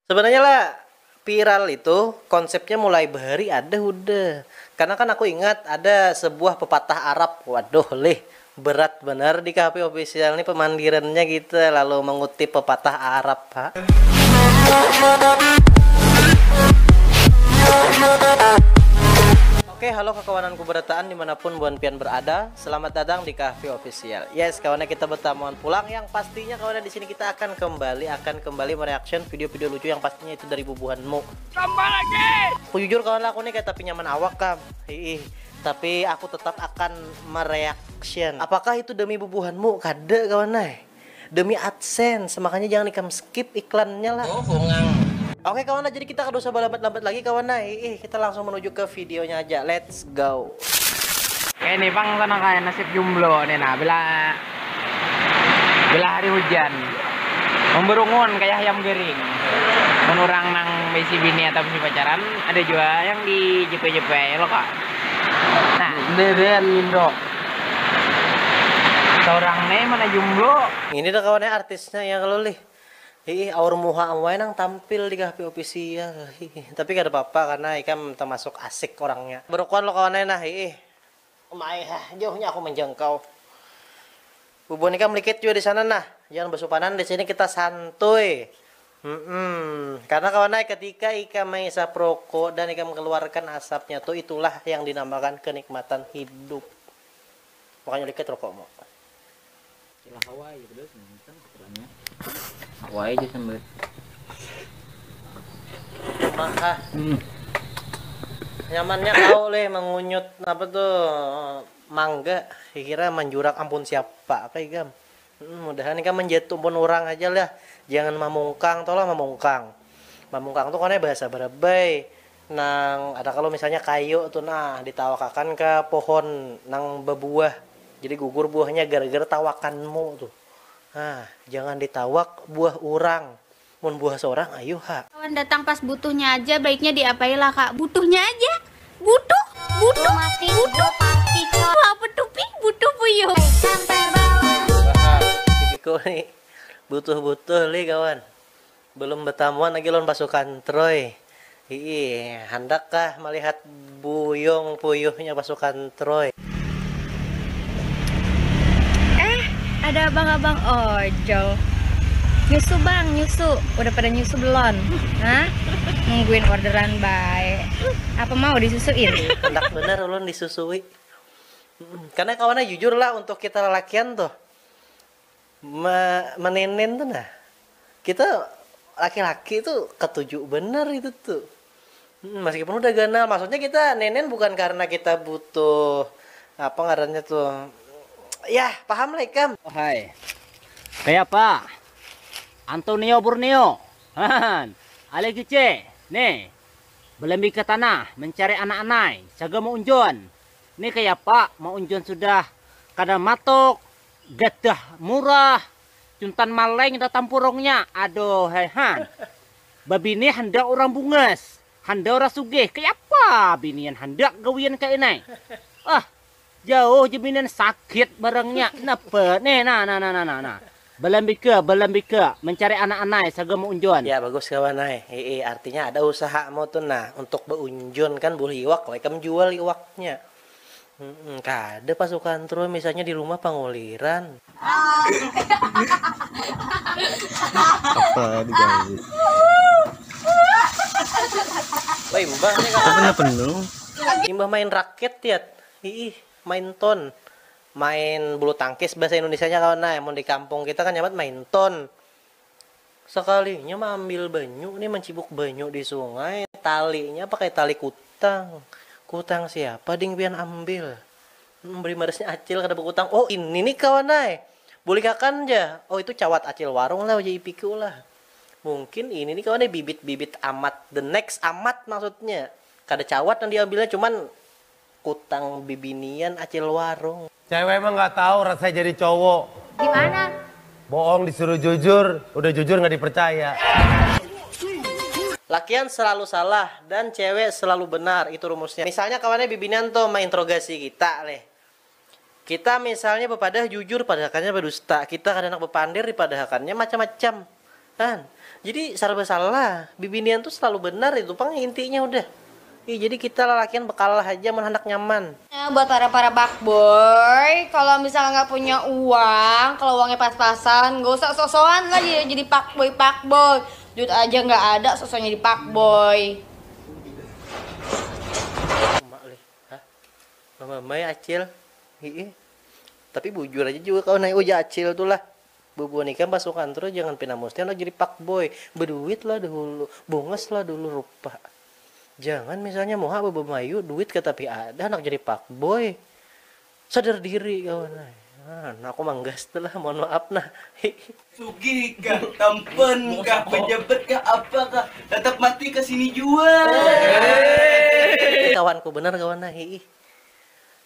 Sebenarnya lah viral itu konsepnya mulai bahari ada udah. Karena kan aku ingat ada sebuah pepatah Arab. Waduh, berat benar di KP official ini pemandirannya gitu lalu mengutip pepatah Arab, Pak. Oke, halo kawananku berataan dimanapun buan pian berada. Selamat datang di Kahfi Official. Yes, kawannya kita bertamuan pulang yang pastinya kawannya di sini kita akan kembali mereaction video-video lucu yang pastinya itu dari bubuhanmu. Tambah lagi. Aku jujur kawan aku nih kayak tapi nyaman awak kam. Tapi aku tetap akan mereaction. Apakah itu demi bubuhanmu? Kade kawan demi AdSense, makanya jangan ikam skip iklannya lah. Oke kawan, jadi kita gak usah lambat-lambat lagi kawan. Kita langsung menuju ke videonya aja. Let's go. Kayak nih bang, tanah kayak nasib jomblo nih nah, bila hari hujan memberungun kayak ayam gering menurang nang besi bini atau besi pacaran. Ada juga yang di JP lo kak. Nah beben Indo seorang nih mana jomblo ini dah kawannya artisnya yang kalau aur muha amway nang tampil di Kahfi Official. Tapi gak ada apa-apa karena ikam termasuk asik orangnya. Berukuan lo kawannya nah jauhnya aku menjangkau. Bubun ikam likit juga di sana nah. Jangan bersupanan di sini kita santuy. Karena kawannya ketika ikam mengisap rokok dan ikam mengeluarkan asapnya tuh itulah yang dinamakan kenikmatan hidup. Makanya likit rokokmu. Ilah Hawaii terus nonton keterannya. Hawaii aja sambil. Nyamannya kau mengunyut apa tuh mangga. Kira menjurak ampun siapa kayak gam. Mudahan kan menjatuh pun orang aja lah. Jangan mamungkang, tolong mamungkang. Mamungkang tuh kan bahasa berabai. Nang ada kalau misalnya kayu tuh nah ditawakakan ke pohon nang berbuah. Jadi gugur buahnya gara-gara tawakanmu tuh. Nah, jangan ditawak buah orang. Mun buah seorang ayo ha. Kawan datang pas butuhnya aja, baiknya diapailah kak. Butuhnya aja. Butuh. Apa tupi? Butuh puyuh. Tipiko nih. Butuh nih kawan. Belum bertamuan lagi lon pasukan Troy. Hendakkah melihat buyung puyuhnya pasukan Troy? Ada abang-abang ojol. Nyusu bang, nyusu. Udah pada nyusu belum? Hah? Nungguin orderan baik. Apa mau disusuin? Hendak bener ulun disusui. Karena kawannya jujur lah untuk kita lelakian tuh. Menenen tuh nah. Kita laki-laki tuh ketujuh bener itu tuh. Meskipun udah ganal, maksudnya kita nenen bukan karena kita butuh apa ngarannya tuh. Ya, paham lah ikam. Oh, hai. Kayak apa? Antonio Borneo. Ale gice. Nih. Belembi ke tanah mencari anak-anak. Saga mau unjon. Nih kayak apa? Mau unjon sudah kada matok. Gadah murah. Cuntan maleng datang purongnya. Aduh, hehan. Babi ini hendak orang bungas. Hendak orang sugih. Kayak apa? Binian hendak gawian kayak ini. Jauh jaminan sakit barangnya. Napa? Nih, nah. Belambika mencari anak-anak sagam unjon. Ya bagus kawan artinya ada usaha mau tuh nah untuk beunjon kan boleh iwak, kamu jual iwaknya. Kada pasukan terus misalnya di rumah panguliran. Apa diganggu? Baik, mbah nih Apa penuh? Imbah main raket ya. Main ton. Main bulu tangkis bahasa Indonesianya kawan mau di kampung kita kan nyamat main ton. Sekalinya ambil banyu nih mencibuk banyu di sungai, talinya pakai tali kutang. Kutang siapa ding pian ambil? Beri maresnya acil kada berkutang. Oh, ini nih kawan boleh kakan aja. Oh, itu cawat acil warung lah jadi piku lah. Mungkin ini nih kawan bibit-bibit amat, the next amat maksudnya. Kada cawat yang diambilnya cuman kutang bibinian acil warung. Cewek emang nggak tahu rasanya jadi cowok. Gimana? Bohong disuruh jujur, udah jujur nggak dipercaya. Lakian selalu salah dan cewek selalu benar, itu rumusnya. Misalnya kawannya bibinian tuh menginterogasi kita Kita misalnya bepadah jujur padahakannya berdusta. Kita kadang bepandir di padahakannya macam-macam. Kan? Jadi serba salah. Bibinian tuh selalu benar itu pang intinya udah. Jadi kita lelakian bekalah aja anak nyaman. Ya, buat para fuckboy, kalau misalnya nggak punya uang, kalau uangnya pas-pasan, nggak usah sosokan lah jadi fuckboy. Duit aja nggak ada, sosoknya di fuckboy. Mama ya acil. Tapi bujur aja juga kau naik uja acil tuh lah. Bubu nikah pasukan terus jangan pindah mustian lo jadi fuckboy. Berduit lah dulu, bonges lah dulu rupa. Jangan misalnya mau bobo mayu duit ke tapi ada anak jadi fuckboy. Sadar diri kawan. Nah, aku manggas telah mohon maaf nah. Sugih kah, tampan kah, pejabat kah, apa kah, tetap mati ke sini juga. Kawanku bener kawan nah.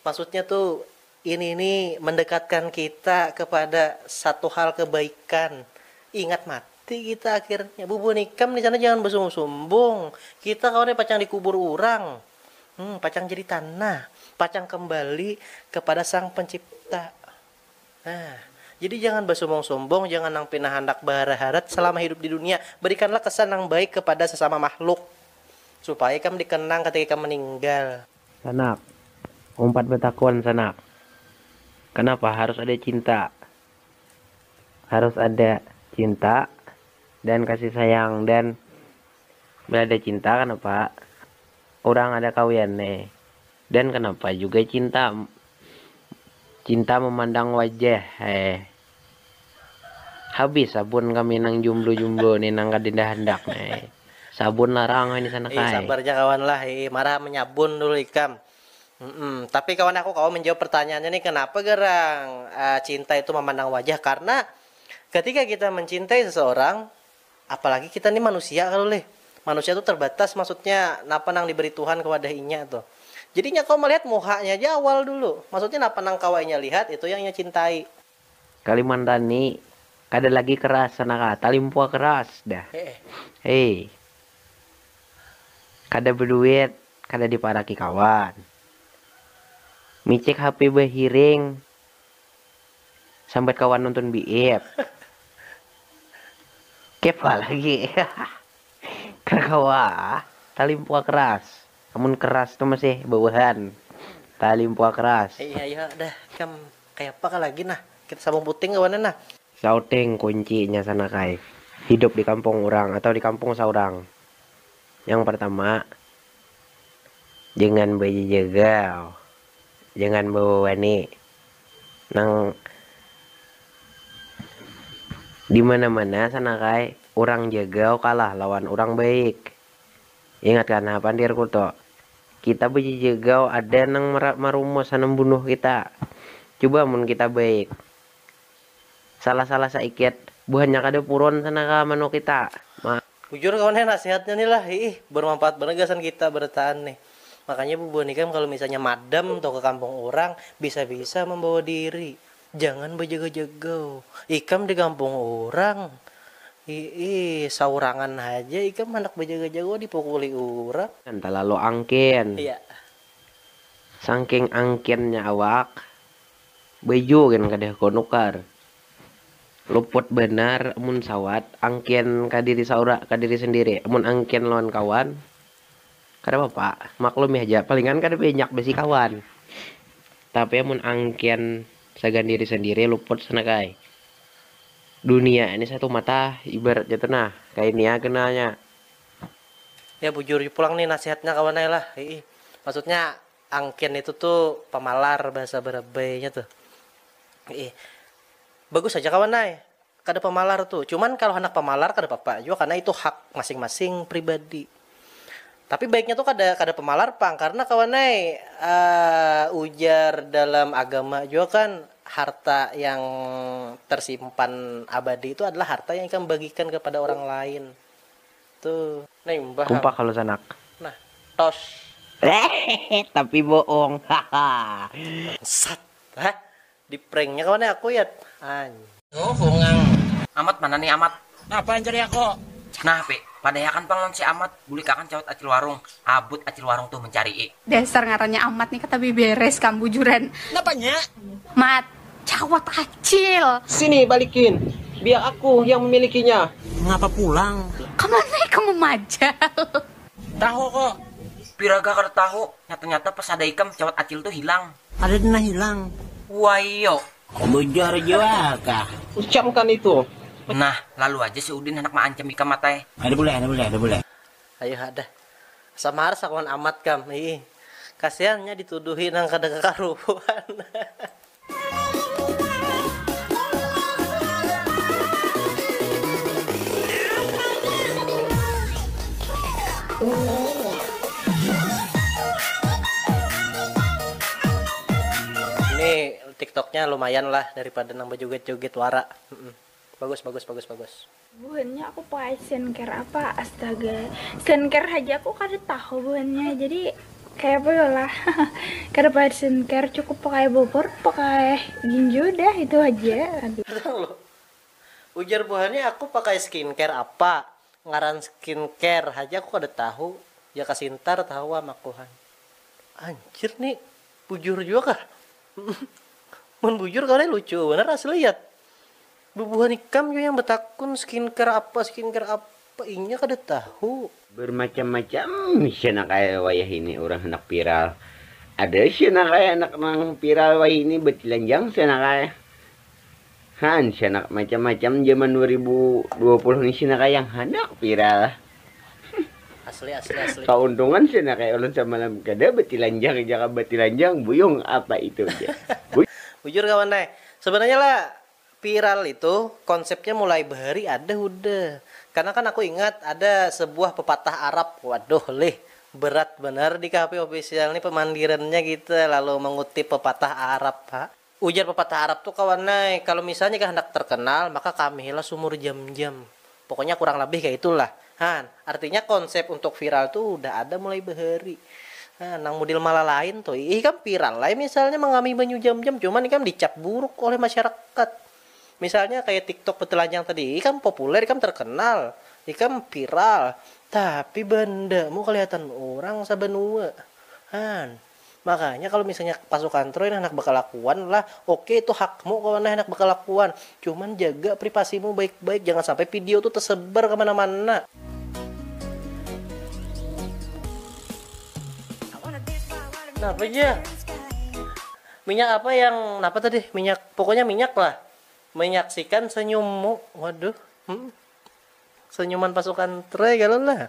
Maksudnya tuh ini mendekatkan kita kepada satu hal kebaikan. Ingat mati kita akhirnya. Bubu nikam di sana jangan bersumbung-sumbung. Kita kawannya pacang dikubur orang. Pacang jadi tanah. Pacang kembali kepada sang pencipta. Nah, jadi jangan bersombong-sombong, jangan nang pinah hendak berharap selama hidup di dunia. Berikanlah kesan yang baik kepada sesama makhluk supaya kamu dikenang ketika kamu meninggal. Sanak, umpat betakuan sanak. Kenapa harus ada cinta? Harus ada cinta dan kasih sayang, dan bila ada cinta kenapa orang ada kawin nih? Dan kenapa juga cinta memandang wajah habis sabun kami nang jumbo nih nang kadindah hendak nih sabun larang ini sana kai. Sabarnya kawan lah, marah menyabun dulu ikam. Tapi kawan aku kau menjawab pertanyaannya nih, kenapa gerang cinta itu memandang wajah? Karena ketika kita mencintai seseorang, apalagi kita nih manusia kalau manusia itu terbatas, maksudnya napa nang diberi Tuhan kepada inya tuh. Jadinya kau melihat muhanya aja awal dulu. Maksudnya napa nang kawainya lihat itu yang nya cintai. Kalimantan nih kada lagi keras sana kata limpua keras dah. Kada berduit, kada diparaki kawan. Micek HP behiring sampai kawan nonton BF. Kepa lagi. Kerkawa talimpua keras. Namun keras tuh masih bawahan. Talimpua keras. Iya dah kam kayak apa lagi nah. Kita sambung puting kawan nah. Sauteng kuncinya sana kai. Hidup di kampung orang atau di kampung seorang. Yang pertama, jangan berjegal. Jangan bawa wani nang di mana-mana sana kai orang jagau kalah lawan orang baik. Ingat kan apa dir kuto, kita berjagau ada nang marumos nang bunuh kita. Coba mun kita baik salah saikit buahnya kada puron sana ka manu kita. Jujur kawan nasihatnya nih lah, bermanfaat banget gasan kita bertahan nih. Makanya bubu nikam kalau misalnya madam atau ke kampung orang bisa-bisa membawa diri. Jangan berjaga-jaga. Ikam di kampung orang. Saurangan aja ikam anak berjaga-jaga dipukuli orang. Antara lo angkin. Iya. Saking angkinnya awak. Baju kan kada konukar. Luput benar mun sawat angkin kadiri saura kadiri sendiri. Mun angkin lawan kawan. Kada apa maklum ya aja palingan kada banyak besi kawan. Tapi mun angkian sagan diri sendiri luput sana kai. Dunia ini satu mata ibaratnya tenah kayak ini ya kenanya. Ya bujur pulang nih nasihatnya kawan lah. Maksudnya angkian itu tuh pemalar bahasa berebainya tuh. Bagus aja kawan kada pemalar tuh. Cuman kalau anak pemalar kada apa-apa juga karena itu hak masing-masing pribadi. Tapi baiknya tuh kada pemalar pang karena kawanai ujar dalam agama juga kan harta yang tersimpan abadi itu adalah harta yang akan bagikan kepada orang lain. Tuh, mbah. Kumpak kalau sanak. Nah, tos. Tapi bohong. Sat. Di pranknya kawanai aku ya. Oh, bungang. Amat mana nih amat? Apa yang cari aku? Nah, padayakan panglon si amat, bulik akan cawat acil warung. Abut acil warung tuh mencari Dasar ngarannya amat nih kata beres kambujuran. Napanya? Mat, cawat acil. Sini balikin. Biar aku yang memilikinya. Ngapa pulang? Kemana kamu majal? Tahu kok. Piraga kada tahu. Nyata-nyata pas ada ikam cawat acil tuh hilang. Ada dina hilang. Wayo. Bejar juga kah? Ucapkan itu. Nah, lalu aja si Udin hendak maancam ikam matai. Ada boleh. Ayo ada. Samar sakuan amat kam. Ih. Kasihannya dituduhin nang kada kekaruan. Ini TikToknya lumayan lah daripada nambah joget-joget wara. Bagus. Buahnya aku pakai skincare apa? Astaga, skincare aja aku kada tahu buahnya. Jadi kayak apa lah? Kada pakai skincare, cukup pakai bobor, pakai ginjo dah itu aja. Aduh. Loh. Ujar buahnya aku pakai skincare apa? Ngaran skincare aja aku kada tahu. Ya kasintar tahu sama akuhan. Anjir nih, bujur juga kah? Mun bujur kau lucu bener asli lihat. Bubuhan ikam juga yang betakun skincare apa inya kada tahu. Bermacam-macam siana kayak wayah ini orang anak viral. Ada siana kayak anak nang viral wayah ini betilanjang siana kayak. Han siana macam-macam zaman 2020 ini siana kayak yang anak viral. Asli. Keuntungan siana kayak ulun sama malam kada betilanjang jaga betilanjang buyung apa itu dia. Bujur kawan deh. Sebenarnya lah viral itu konsepnya mulai bahari ada udah. Karena kan aku ingat ada sebuah pepatah Arab. Waduh leh, berat benar di KP official ini pemandirannya gitu lalu mengutip pepatah Arab, Pak. Ujar pepatah Arab tuh kawan naik, kalau misalnya hendak terkenal maka kamilah sumur jam-jam. Pokoknya kurang lebih kayak itulah. Han, artinya konsep untuk viral tuh udah ada mulai bahari. Nah, nang model malah lain tuh. Kan viral lah misalnya mengami banyu jam-jam, cuman kan dicap buruk oleh masyarakat. Misalnya kayak TikTok petelanjang tadi, kan populer, kan terkenal, kan viral. Tapi bendamu kelihatan orang sabenua. Han, makanya kalau misalnya pasukan Troy anak bakal lakuan lah, oke itu hakmu kalau anak bakal lakuan. Cuman jaga privasimu baik-baik, jangan sampai video tuh tersebar kemana-mana. Apa aja? Minyak apa yang apa tadi? Pokoknya minyak lah. Menyaksikan senyummu. Waduh. Senyuman pasukan Troy kalau lah.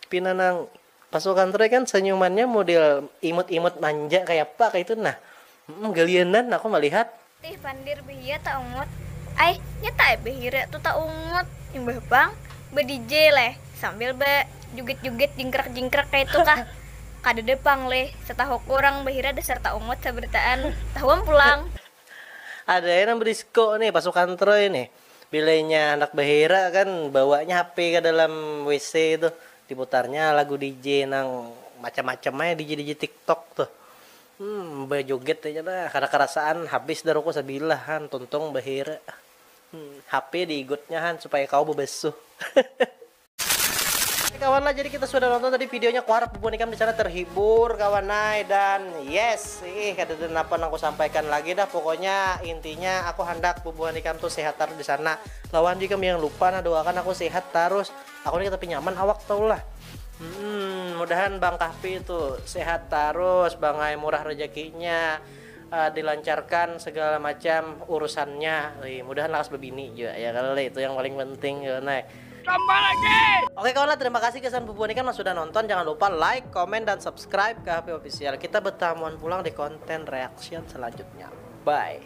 Pinanang pasukan Troy kan senyumannya model imut-imut manja kayak apa kayak itu nah. Galianan aku melihat. Tih pandir behia tak ungut. Ay, nyata behira tuh tak ungut. Imbah bang, be-DJ leh sambil be juget-juget jingkrak-jingkrak kayak itu kah. Kada depang leh, setahu kurang bahira dasar tak ungut saberitaan tahuan pulang. Ada yang berisko nih pasukan Troy nih. Bilainya anak bahira kan bawanya HP ke dalam WC itu, diputarnya lagu DJ nang macam-macamnya DJ TikTok tuh. Bejoget aja lah, karena kerasaan habis daruku sabilahan tontong bahira. HP diigutnya han supaya kau bebesuh. Kawan lah, jadi kita sudah nonton tadi videonya, ku harap bubuhan ikam di sana terhibur kawan dan yes, kada ada apa aku sampaikan lagi dah. Pokoknya intinya aku hendak bubuhan ikam tuh sehat terus di sana. Lawan juga yang lupa nah doakan aku sehat terus. Aku ini tapi nyaman awak tau lah. Mudahan Bang Kahfi itu sehat terus, Bang Ai murah rezekinya, dilancarkan segala macam urusannya. Mudahan lakas bebini juga ya kali itu yang paling penting ya naik. Tambah lagi. Oke kawan, terima kasih kesan bubuhan ikan yang sudah nonton. Jangan lupa like, komen, dan subscribe ke HP Official. Kita bertamuan pulang di konten reaction selanjutnya. Bye.